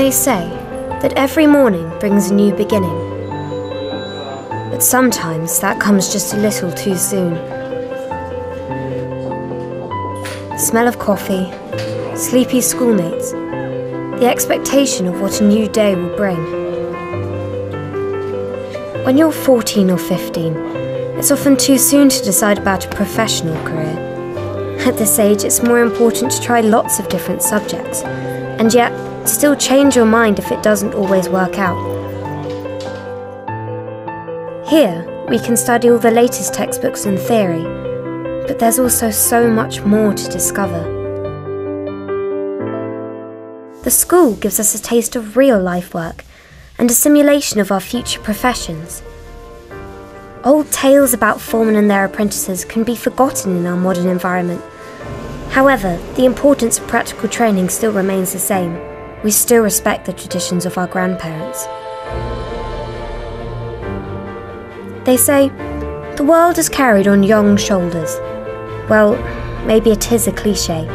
They say that every morning brings a new beginning, but sometimes that comes just a little too soon. The smell of coffee, sleepy schoolmates, the expectation of what a new day will bring. When you're 14 or 15, it's often too soon to decide about a professional career. At this age, it's more important to try lots of different subjects, and yet still change your mind if it doesn't always work out. Here, we can study all the latest textbooks and theory, but there's also so much more to discover. The school gives us a taste of real-life work and a simulation of our future professions. Old tales about foremen and their apprentices can be forgotten in our modern environment. However, the importance of practical training still remains the same. We still respect the traditions of our grandparents. They say, the world is carried on young shoulders. Well, maybe it is a cliché,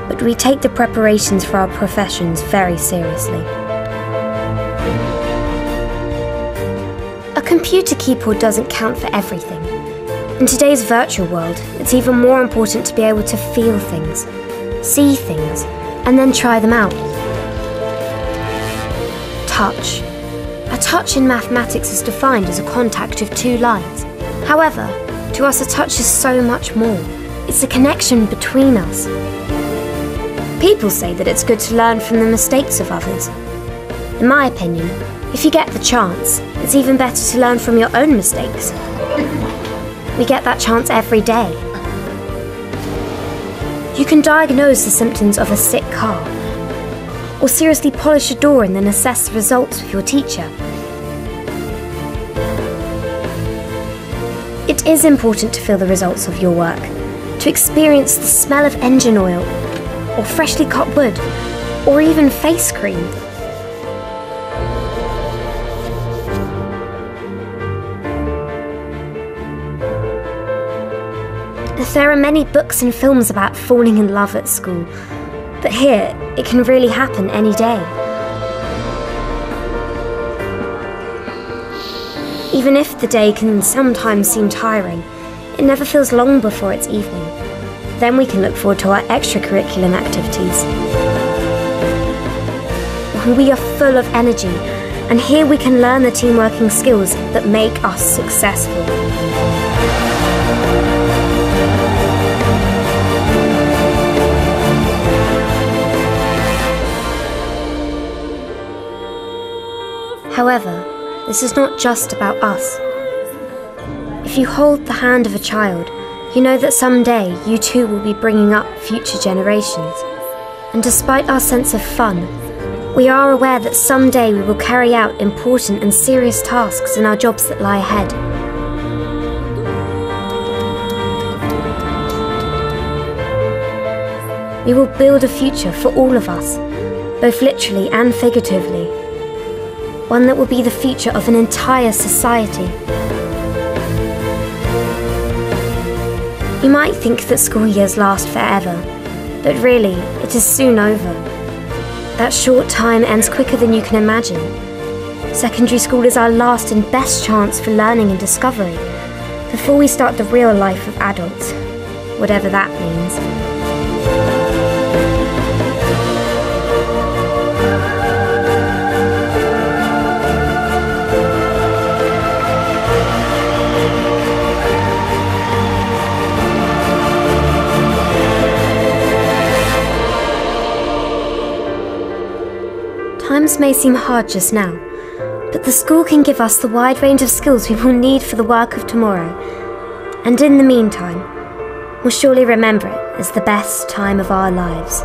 but we take the preparations for our professions very seriously. A computer keyboard doesn't count for everything. In today's virtual world, it's even more important to be able to feel things, see things, and then try them out. Touch. A touch in mathematics is defined as a contact of two lines. However, to us a touch is so much more. It's a connection between us. People say that it's good to learn from the mistakes of others. In my opinion, if you get the chance, it's even better to learn from your own mistakes. We get that chance every day. You can diagnose the symptoms of a sick car, or seriously polish a door and then assess the results with your teacher. It is important to feel the results of your work, to experience the smell of engine oil, or freshly cut wood, or even face cream. There are many books and films about falling in love at school, but here, it can really happen any day. Even if the day can sometimes seem tiring, it never feels long before it's evening. Then we can look forward to our extracurricular activities. We are full of energy, and here we can learn the teamworking skills that make us successful. However, this is not just about us. If you hold the hand of a child, you know that someday you too will be bringing up future generations. And despite our sense of fun, we are aware that someday we will carry out important and serious tasks in our jobs that lie ahead. We will build a future for all of us, both literally and figuratively. One that will be the future of an entire society. You might think that school years last forever, but really, it is soon over. That short time ends quicker than you can imagine. Secondary school is our last and best chance for learning and discovery, before we start the real life of adults, whatever that means. Times may seem hard just now, but the school can give us the wide range of skills we will need for the work of tomorrow. And in the meantime, we'll surely remember it as the best time of our lives.